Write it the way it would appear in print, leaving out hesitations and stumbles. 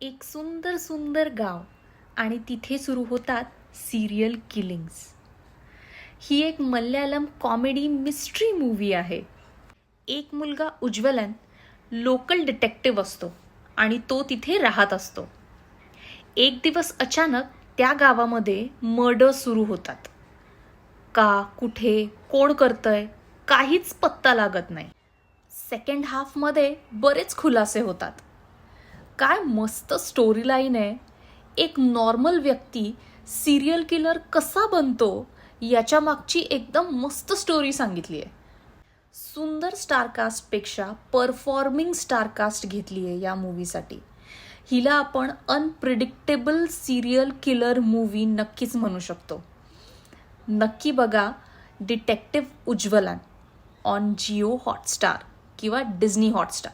एक सुंदर सुंदर गाव आणि तिथे सुरू होतात सिरियल किलिंग्स. ही एक मल्याळम कॉमेडी मिस्ट्री मूवी आहे. एक मुलगा उज्ज्वलन लोकल डिटेक्टिव्ह असतो आणि तो तिथे राहत असतो. एक दिवस अचानक त्या गावामध्ये मर्डर सुरू होतात. का, कुठे, कोण करतंय काहीच पत्ता लागत नाही. सेकंड हाफमध्ये बरेच खुलासे होतात. काय मस्त स्टोरी लाईन आहे. एक नॉर्मल व्यक्ती सिरियल किलर कसा बनतो याच्या मागची एकदम मस्त स्टोरी सांगितली आहे. सुंदर स्टारकास्टपेक्षा परफॉर्मिंग स्टारकास्ट घेतली आहे या मूवीसाठी. हिला आपण अनप्रिडिक्टेबल सिरियल किलर मूवी नक्कीच म्हणू शकतो. नक्की बघा डिटेक्टिव्ह उज्ज्वलन ऑन जिओ हॉटस्टार किंवा डिझनी हॉटस्टार.